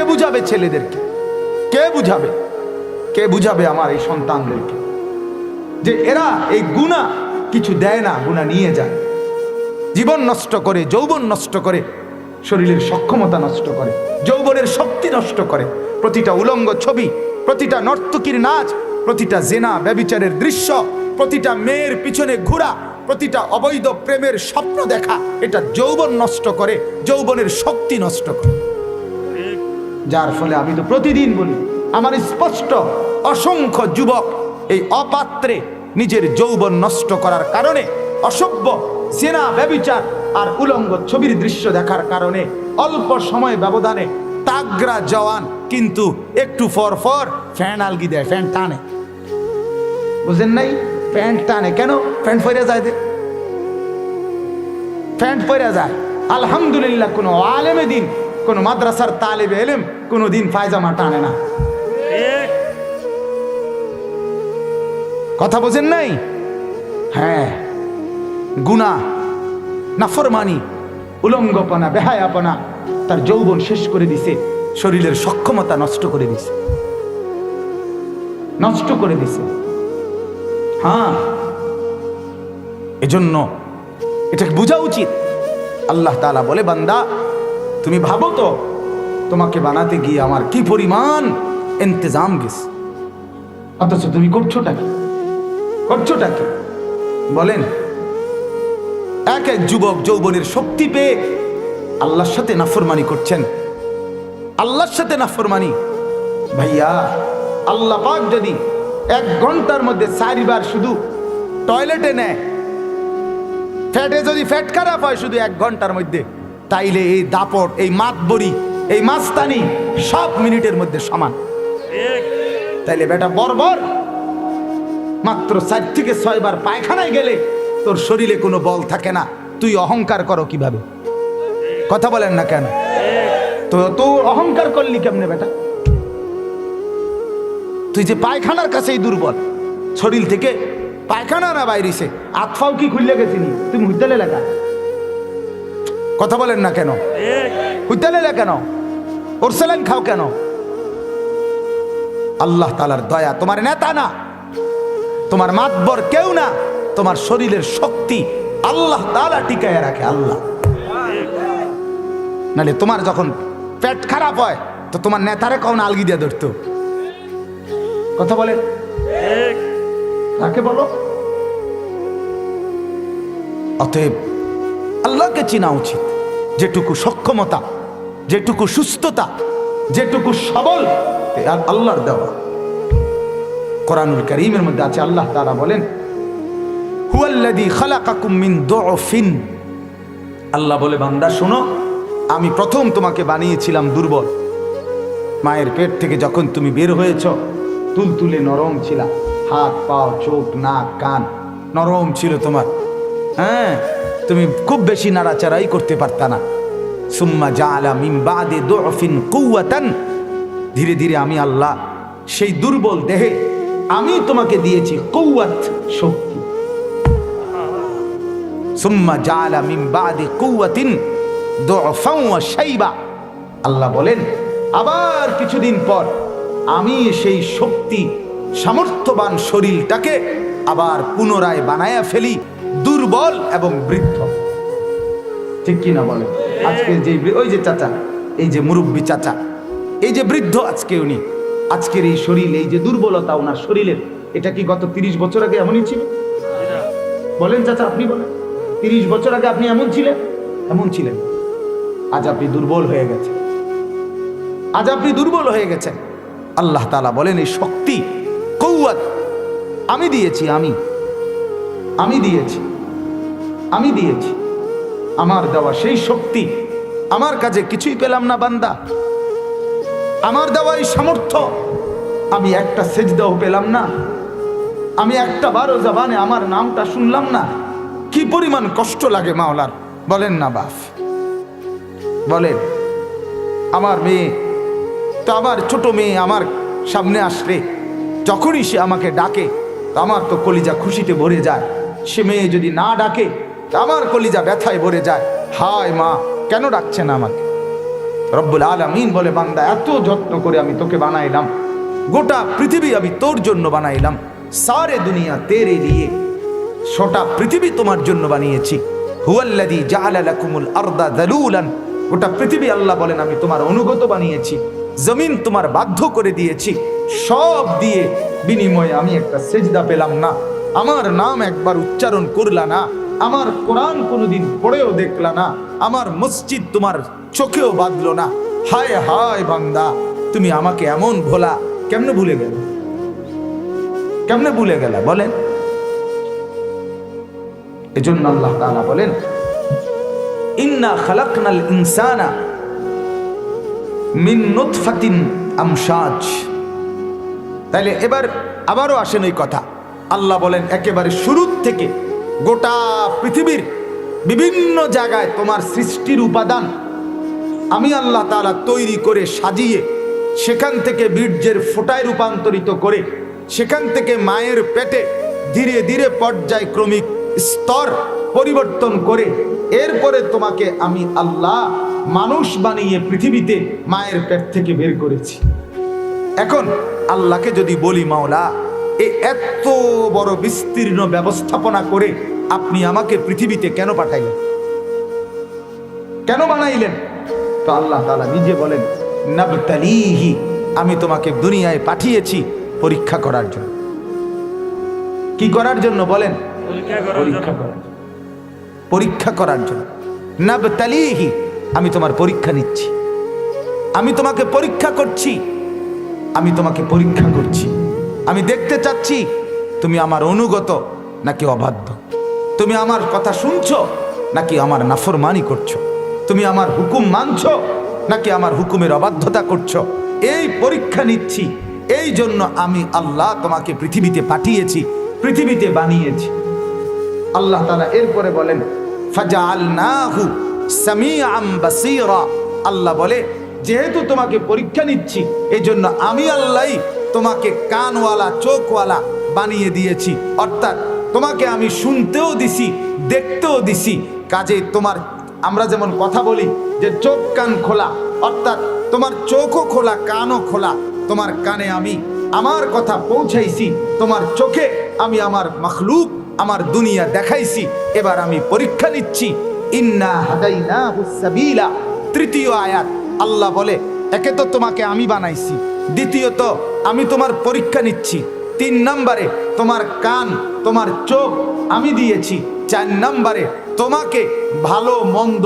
কে বুঝাবে ছেলেদেরকে? কে বুঝাবে? কে বুঝাবে আমার এই সন্তানদেরকে যে এরা এই গুনাহ কিছু দেয় না, গুনাহ নিয়ে যায়, জীবন নষ্ট করে, যৌবন নষ্ট করে, শরীরের সক্ষমতা নষ্ট করে, যৌবনের শক্তি নষ্ট করে। প্রতিটা উলঙ্গ ছবি, প্রতিটা নর্তকীর নাচ, প্রতিটা জেনা ব্যভিচারের দৃশ্য, প্রতিটা মেয়ের পিছনে ঘোরা, প্রতিটা অবৈধ প্রেমের স্বপ্ন দেখা, এটা যৌবন নষ্ট করে, যৌবনের শক্তি নষ্ট করে। যার ফলে আমি তো প্রতিদিন বলি, আমার স্পষ্ট অসংখ্য যুবক এই অপাত্রে নিজের যৌবন নষ্ট করার কারণে, অসভ্য জেনা ব্যভিচার আর উলঙ্গ ছবির দৃশ্য দেখার কারণে অল্প সময় ব্যবধানে তাগরা জওয়ান, কিন্তু একটু পর পর ফ্যান আলগি দেয়, ফ্যান টানে। বুঝেন নাই? প্যান্ট টানে কেন? প্যান্ট পরে যায়, প্যান্ট পরে যায়। আলহামদুলিল্লাহ, কোনো আলেমে দিন, কোন মাদ্রাসার তালেবে এলেম কোনো দিন পায়জামা টানে না। কথা বোঝেন নাই? হ্যাঁ, গুনাহ, নাফরমানি, উলঙ্গপনা, বেহায়াপনা তার যৌবন শেষ করে দিছে, শরীরের সক্ষমতা নষ্ট করে দিছে, নষ্ট করে দিছে। হ্যাঁ, এজন্য এটাকে বোঝা উচিত। আল্লাহ তাআলা বলে, বান্দা তুমি ভাবো তো তোমাকে বানাতে গিয়ে আমার কি পরিমাণ ইন্তজাম গেছে, অথচ তুমি করছোটা কি? করছোটা কি বলেন? এক এক যুবক যৌবনের শক্তি পেয়ে আল্লাহর সাথে নাফরমানি করছেন, আল্লাহর সাথে নাফরমানি। ভাইয়া, আল্লাহ পাক যদি 1 ঘন্টার মধ্যে 4 বার শুধু টয়লেটে নেয়, ফ্যাটে যদি ফ্যাট খারাপ হয় শুধু 1 ঘন্টার মধ্যে, তাইলে এই দাপট, এই মাতবরি, এই মাস্তানি সব মিনিটের মধ্যে সমান। তাইলে বেটা বর্বর, মাত্র 4 থেকে 6 বার পায়খানায় গেলে তোর শরীরে কোনো বল থাকে না, তুই অহংকার করো কিভাবে? কথা বলেন না কেন? তো তোর অহংকার করলি কেমনে বেটা? তুই যে পায়খানার কাছেই দুর্বল, শরীর থেকে পায়খানা না বাইরেছে, আতফাও কি খুললে গেছিনি? তুমি হুইতালে লেখা, কথা বলেন না কেন? হুইতালে লেখা কেন? ওরসালান খাও কেন? আল্লাহ তাআলার দয়া, তোমার নেতা না, তোমার মাতবর কেউ না, তোমার শরীরের শক্তি আল্লাহ তাআলা টিকায় রাখে। আল্লাহ, নাহলে তোমার যখন পেট খারাপ হয় তো তোমার নেতারে কখন আলগি দিয়ে ধরতো? কথা বলেন, কাকে বলো? অতএব আল্লাহকে চেনা উচিত। যেটুকু সক্ষমতা, যেটুকু সুস্থতা, যেটুকু সবল, আল্লাহর দেওয়া। কোরআনুল কারীমের মধ্যে আছে, আল্লাহ তাআলা বলেন, হুয়াল্লাযী খালাকাকুম মিন দুআফিন। আল্লাহ বলে, বান্দা শোনো, আমি প্রথম তোমাকে বানিয়েছিলাম দুর্বল। মায়ের পেট থেকে যখন তুমি বের হয়েছ, তুলতুলে নরম ছিলা, হাত পা চোখ নাক কান নরম ছিল তোমার। হ্যাঁ, তুমি খুব বেশি নাড়াচাড়াই করতে পারতা না। সুম্মা জাআলা মিন বাদি দুআফিন কুওয়াতান। ধীরে ধীরে আমি আল্লাহ সেই দুর্বল দেহে আমি তোমাকে দিয়েছি কুওয়াত, শক্তি। সুম্মা জাআলা মিন বাদি কুওয়াতিন দুআফান ওয়া শাইবা। আল্লাহ বলেন, আবার কিছুদিন পর আমি সেই শক্তি সামর্থ্যবান শরীরটাকে আবার পুনরায় বানায়া ফেলি দুর্বল এবং বৃদ্ধ। ঠিক কি না বলেন? আজকে যে ওই যে চাচা, এই যে মুরব্বী চাচা, এই যে বৃদ্ধ আজকে উনি, আজকের এই শরীর, এই যে দুর্বলতা ওনার শরীরের, এটা কি গত 30 বছর আগে এমনই ছিল? বলেন চাচা, আপনি বলেন, 30 বছর আগে আপনি এমন ছিলেন? এমন ছিলেন। আজ আপনি দুর্বল হয়ে গেছেন, আজ আপনি দুর্বল হয়ে গেছেন। আল্লাহ তাআলা বলেন, এই শক্তি কুওয়াত আমি দিয়েছি, আমি দিয়েছি, আমি দিয়েছি। আমার দেওয়া সেই শক্তি, আমার কাছে কিছুই পেলাম না বান্দা। আমার দেওয়া এই সামর্থ্য, আমি একটা সেজদাও পেলাম না, আমি একটা বারো জবানে আমার নামটা শুনলাম না। কি পরিমাণ কষ্ট লাগে মাওলার, বলেন না বাপ? বলেন। আমার মেয়ে তো, আমার ছোট মেয়ে আমার সামনে আসলে যখনই সে আমাকে ডাকে, আমার তো কলিজা খুশিতে ভরে যায়। সে মেয়ে যদি না ডাকে, আমার কলিজা ব্যথায় ভরে যায়। হায় মা, কেন ডাকছে না আমাকে? রব্বুল আলামিন বলে, বান্দা এত যত্ন করে আমি তোকে বানাইলাম, গোটা পৃথিবী আমি তোর জন্য বানাইলাম, সারে দুনিয়া তেরে লিয়ে, গোটা পৃথিবী তোমার জন্য বানিয়েছি। হুয়াল্লাযী জাআলা লাকুমুল আরদা যালুলান, গোটা পৃথিবী আল্লাহ বলেন আমি তোমার অনুগত বানিয়েছি, জমিন তোমার বাধ্য করে দিয়েছি, সব দিয়ে বিনিময়ে আমি একটা সেজদা পেলাম না, আমার নাম একবার উচ্চারণ করলা না, আমার কোরআন কোনোদিন পড়েও দেখলা না, আমার মসজিদ তোমার চোখেও বাঁধলো না। হায় হায় বান্দা, তুমি আমাকে এমন ভোলা কেমনে ভুলে গেল? কেমনে ভুলে গেলা বলেন? এজন্য আল্লাহ তাআলা বলেন, ইন্না খালাকনাল ইনসানা মিন নুতফাতিন আমশাজ। তাইলে এবার আবারও আসেন ওই কথা। আল্লাহ বলেন একেবারে শুরুর থেকে গোটা পৃথিবীর বিভিন্ন জায়গায় তোমার সৃষ্টির উপাদান আমি আল্লাহ তাআলা তৈরি করে সাজিয়ে, সেখান থেকে বীর্যের ফোঁটায় রূপান্তরিত করে, সেখান থেকে মায়ের পেটে ধীরে ধীরে পর্যায়ক্রমিক স্তর পরিবর্তন করে, এরপরে তোমাকে আমি আল্লাহ মানুষ বানিয়ে পৃথিবীতে মায়ের পেট থেকে বের করেছি। এখন আল্লাহকে যদি বলি, মাওলা এই এত বড় বিস্তীর্ণ ব্যবস্থাপনা করে আপনি আমাকে পৃথিবীতে কেন পাঠাইলেন, কেন বানাইলেন? তো আল্লাহ তাআলা নিজে বলেন, নাবতালিহি, আমি তোমাকে দুনিয়ায় পাঠিয়েছি পরীক্ষা করার জন্য। কি করার জন্য বলেন? পরীক্ষা করার জন্য। পরীক্ষা করার জন্য। নাবতালিহি, আমি তোমার পরীক্ষা নিচ্ছি, আমি তোমাকে পরীক্ষা করছি, আমি তোমাকে পরীক্ষা করছি। আমি দেখতে চাচ্ছি তুমি আমার অনুগত নাকি অবাধ্য, তুমি আমার কথা শুনছো নাকি আমার নাফরমানি করছো, তুমি আমার হুকুম মানছো নাকি আমার হুকুমের অবাধ্যতা করছো। এই পরীক্ষা নিচ্ছি। এই জন্য আমি আল্লাহ তোমাকে পৃথিবীতে পাঠিয়েছি, পৃথিবীতে বানিয়েছি। আল্লাহ তাআলা এরপরে বলেন, ফাজআলনাহু সামিআম বাসীরা। আল্লাহ বলে যেহেতু তোমাকে পরীক্ষা নিচ্ছি, এই জন্য আমি আল্লাহই তোমাকে কানওয়ালা চোখওয়ালা বানিয়ে দিয়েছি। অর্থাৎ তোমাকে আমি শুনতেও দিছি, দেখতেও দিছি। কাজে তোমার, আমরা যেমন কথা বলি যে চোখ কান খোলা, অর্থাৎ তোমার চোখও খোলা, কানও খোলা। তোমার কানে আমি আমার কথা পৌঁছাইছি, তোমার চোখে আমি আমার মখলুক, আমার দুনিয়া দেখাইছি। এবার আমি পরীক্ষা নিচ্ছি। ইন্না হাদাইনাহুস সাবিলা। তৃতীয় আয়াত আল্লাহ বলে, একে তো তোমাকে আমি বানাইছি, দ্বিতীয়ত আমি তোমার পরীক্ষা নিচ্ছি, 3 নম্বরে তোমার কান তোমার চোখ আমি দিয়েছি, 4 নম্বরে তোমাকে ভালো মন্দ,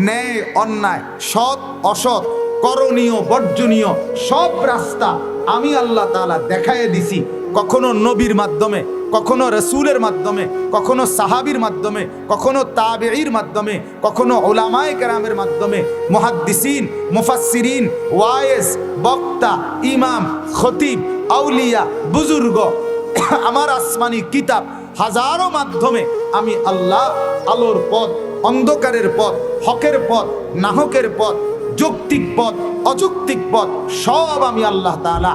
ন্যায় অন্যায়, সৎ অসৎ, করণীয় বর্জনীয় সব রাস্তা আমি আল্লাহ তাআলা দেখায় দিছি। কখনো নবীর মাধ্যমে, কখনো রসুলের মাধ্যমে, কখনো সাহাবীর মাধ্যমে, কখনো তাবেঈর মাধ্যমে, কখনো উলামায়ে কেরামের মাধ্যমে, মুহাদ্দিসিন, মুফাসসিরিন, ওয়াইজ, বক্তা, ইমাম, খতিব, আউলিয়া, বুজুর্গ, আমার আসমানি কিতাব, হাজারো মাধ্যমে আমি আল্লাহ আলোর পথ, অন্ধকারের পথ, হকের পথ, নাহকের পথ, যৌক্তিক পথ, অযৌক্তিক পথ সব আমি আল্লাহ তাআলা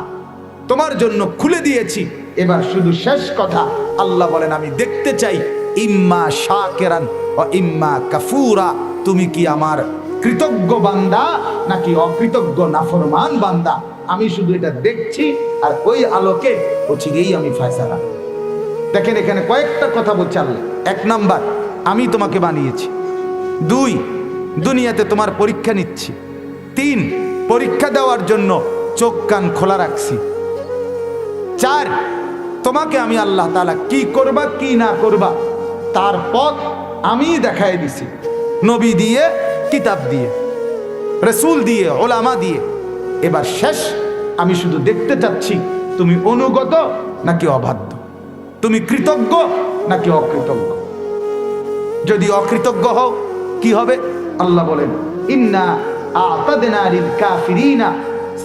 তোমার জন্য খুলে দিয়েছি। এবার শুধু শেষ কথা, আল্লাহ বলেন আমি দেখতে চাই ইম্মা শাকিরান ও ইম্মা কাফুরা, তুমি কি আমার কৃতজ্ঞ বান্দা নাকি অকৃতজ্ঞ নাফরমান বান্দা। আমি শুধু এটা দেখছি, আর ওই আলোকে অচিরেই আমি ফয়সালা। দেখেন এখানে কয়েকটা কথা বলছে আল্লাহ। 1 নাম্বার, আমি তোমাকে বানিয়েছি। 2, দুনিয়াতে তোমার পরীক্ষা নিচ্ছি। 3, পরীক্ষা দেওয়ার জন্য চোখ কান খোলা রাখছি। 4, তোমাকে আমি আল্লাহ তাআলা কি করবা কি না করবা তার পথ আমি দেখায় দিছি, নবী দিয়ে, কিতাব দিয়ে, রসুল দিয়ে, ওলামা দিয়ে। এবার শেষ, আমি শুধু দেখতে চাচ্ছি তুমি অনুগত নাকি অবাধ্য, তুমি কৃতজ্ঞ নাকি অকৃতজ্ঞ। যদি অকৃতজ্ঞ হও কি হবে? আল্লাহ বলেন, ইন্না আ'তাদনা লিল কাফিরিনা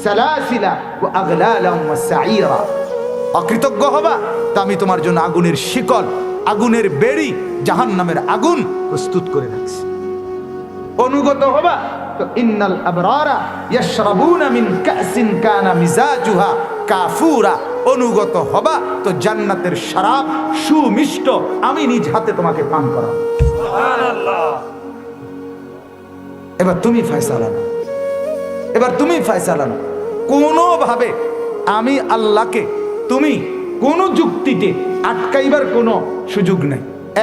সালাসিলা ওয়া আগলালাম ওয়া সাঈরা। অকৃতজ্ঞ হবা তা আমি তোমার জন্য আগুনের শিকল, আগুনের বেড়ি, জাহান্নামের আগুন প্রস্তুত করে রাখছি। অনুগত হবা তো ইন্নাল আবরারা ইয়াশরাবুনা মিন কাসিন কানা মিজাজুহা কাফুরা। অনুগত হবা তো জান্নাতের শরাব সুমিষ্ট আমি নিজ হাতে তোমাকে পান করাবো। সুবহানাল্লাহ। এবার তুমি ফয়সালা নাও। এবার তুমি ফয়সালা নাও। কোনোভাবে আমি আল্লাহকে তুমি কোনো যুক্তিতে আটকাইবার কোনো সুযোগ নেই।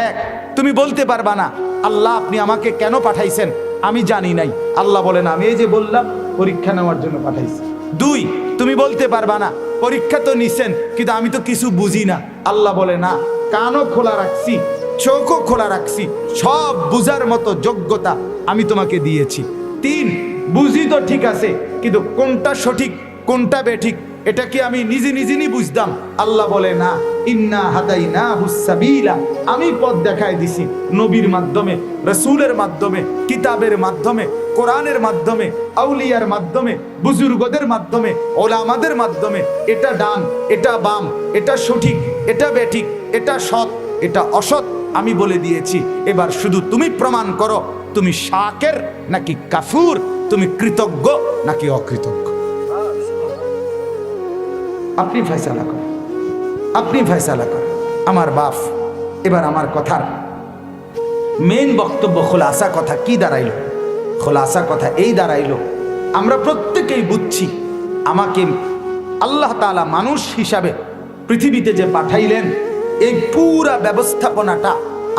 এক, তুমি বলতে পারবা না আল্লাহ আপনি আমাকে কেন পাঠাইছেন, আমি জানি নাই। আল্লাহ বলেন আমি এই যে বললাম পরীক্ষা নেওয়ার জন্য পাঠাইছি। দুই, তুমি বলতে পারবা না পরীক্ষা তো নিছেন কিন্তু আমি তো কিছু বুঝি না। আল্লাহ বলে না, কানও খোলা রাখছি, চোখও খোলা রাখছি, সব বুঝার মতো যোগ্যতা আমি তোমাকে দিয়েছি। তিন, বুঝি তো ঠিক আছে কিন্তু কোনটা সঠিক কোনটা বেঠিক এটা কি আমি নিজে নিজেই বুঝতাম? আল্লাহ বলে না, ইন্না হাদাইনাহুস সাবিলা, আমি পথ দেখায় দিছি নবীর মাধ্যমে, রাসূলের মাধ্যমে, কিতাবের মাধ্যমে, কোরআনের মাধ্যমে, আউলিয়ার মাধ্যমে, বুজুর্গদের মাধ্যমে, ওলামাদের মাধ্যমে। এটা ডান, এটা বাম, এটা সঠিক, এটা বেঠিক, এটা সৎ, এটা অসৎ আমি বলে দিয়েছি। এবার শুধু তুমি প্রমাণ করো তুমি শাকের নাকি কাফুর, তুমি কৃতজ্ঞ নাকি অকৃতজ্ঞ। আপনি ফয়সালা করেন, আপনি ফয়সালা করেন। আমার বাপ, এবার আমার কথার মেন বক্তব্য খোলাসা কথা কি দাঁড়াইল? খোলাসা কথা এই দাঁড়াইল, আমরা প্রত্যেকেই বুঝছি আমাকে আল্লাহ তাআলা মানুষ হিসাবে পৃথিবীতে যে পাঠাইলেন, এই পুরা ব্যবস্থাপনাটা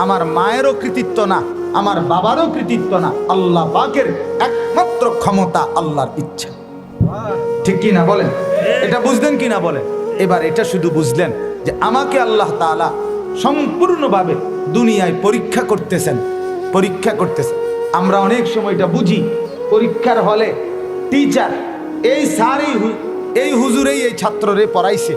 আমার মায়েরও কৃতিত্ব না, আমার বাবারও কৃতিত্ব না, আল্লাহ পাকের একমাত্র ক্ষমতা, আল্লাহর ইচ্ছা। ঠিক কি না বলেন? এটা বুঝলেন কি না বলেন? এবার এটা শুধু বুঝলেন যে আমাকে আল্লাহ তাআলা সম্পূর্ণভাবে দুনিয়ায় পরীক্ষা করতেছেন, পরীক্ষা করতেছেন। আমরা অনেক সময় এটা বুঝি, পরীক্ষার হলে টিচার এই স্যারই এই হুজুরেই এই ছাত্ররে পড়াইছে,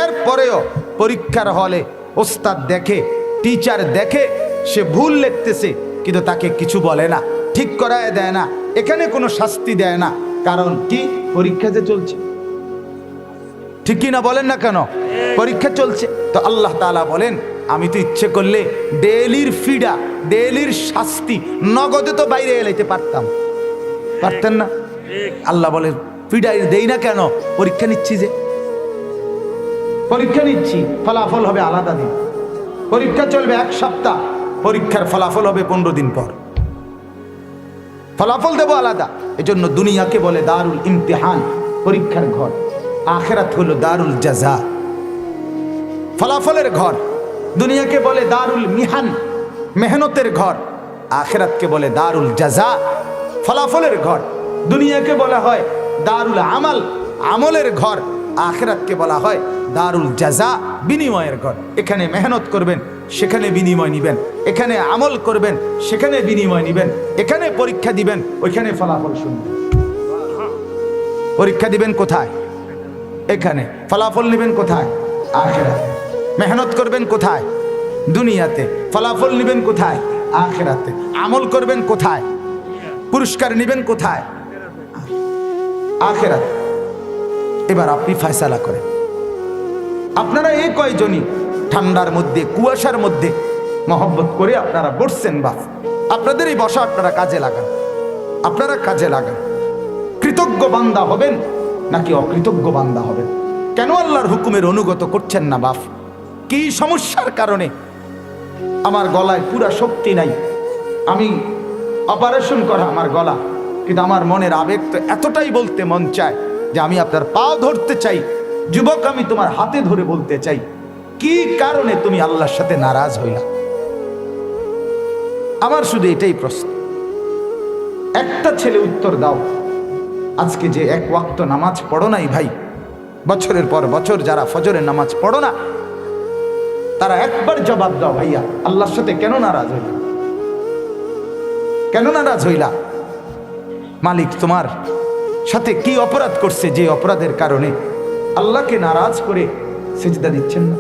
এরপরেও পরীক্ষার হলে ওস্তাদ দেখে, টিচার দেখে সে ভুল লিখতেছে কিন্তু তাকে কিছু বলে না, ঠিক করায় দেয় না, এখানে কোনো শাস্তি দেয় না। কারণ কি? পরীক্ষা যে চলছে। ঠিক কি না বলেন না কেন? পরীক্ষা চলছে। তো আল্লাহ তাআলা বলেন আমি তো ইচ্ছে করলে ডেলির ফিডা, ডেলির শাস্তি নগদে তো বাইরে এলাইতে পারতাম, পারতেন না? আল্লাহ বলে ফিডাই দেই না কেন? পরীক্ষা নিচ্ছি যে, পরীক্ষা নিচ্ছি, ফলাফল হবে আলাদা দিন। পরীক্ষা চলবে 1 সপ্তাহ, পরীক্ষার ফলাফল হবে 15 দিন পর, ফলাফল দেব আলাদা। এজন্য দুনিয়াকে বলে দারুল ইমতিহান, পরীক্ষার ঘর। আখিরাত হলো দারুল জাযা, ফলাফলের ঘর। দুনিয়াকে বলে দারুল মিহান, মেহনতের ঘর। আখিরাতকে বলে দারুল জাযা, ফলাফলের ঘর। দুনিয়াকে বলা হয় দারুল আমাল, আমলের ঘর। আখিরাতকে বলা হয় দারুল জাযা, বিনিময়ের ঘর। এখানে মেহনত করবেন, সেখানে বিনিময় নিবেন। এখানে আমল করবেন, সেখানে বিনিময় নিবেন। এখানে পরীক্ষা দিবেন, ওইখানে ফলাফল শুনবেন। পরীক্ষা দিবেন কোথায়? এখানে। ফলাফল নেবেন কোথায়? আখিরাতে। মেহনত করবেন কোথায়? দুনিয়াতে। ফলাফল নেবেন কোথায়? আখিরাতে। আমল করবেন কোথায়? পুরস্কার নেবেন কোথায়? আখিরাতে। এবার আপনি ফয়সালা করেন। আপনারা এই কয়জনই ঠান্ডার মধ্যে, কুয়াশার মধ্যে মহব্বত করে আপনারা বসছেন, বাপ, আপনাদের এই বসা আপনারা কাজে লাগান, আপনারা কাজে লাগান। কৃতজ্ঞ বান্দা হবেন নাকি অকৃতজ্ঞ বান্দা হবেন? কেন আল্লাহর হুকুমের অনুগত করছেন না বাপ? কি সমস্যার কারণে? আমার গলায় পুরা শক্তি নাই, আমি অপারেশন করা আমার গলা, কিন্তু আমার মনের আবেগ তো এতটাই বলতে মন চায় যে আমি আপনার পাও ধরতে চাই। যুবক, আমি তোমার হাতে ধরে বলতে চাই, কি কারণে তুমি আল্লাহর সাথে নারাজ হইলা? আমার শুধু এটাই প্রশ্ন। একটা ছেলে উত্তর দাও, আজকে যে 1 ওয়াক্ত নামাজ পড়ো নাই ভাই, বছরের পর বছর যারা ফজরের নামাজ পড়ো না, তারা একবার জবাব দাও ভাইয়া, আল্লাহর সাথে কেন নারাজ হইলা? কেন নারাজ হইলা? মালিক তোমার সাথে কি অপরাধ করছে যে অপরাধের কারণে আল্লাহকে নারাজ করে সিজদা দিচ্ছেন না?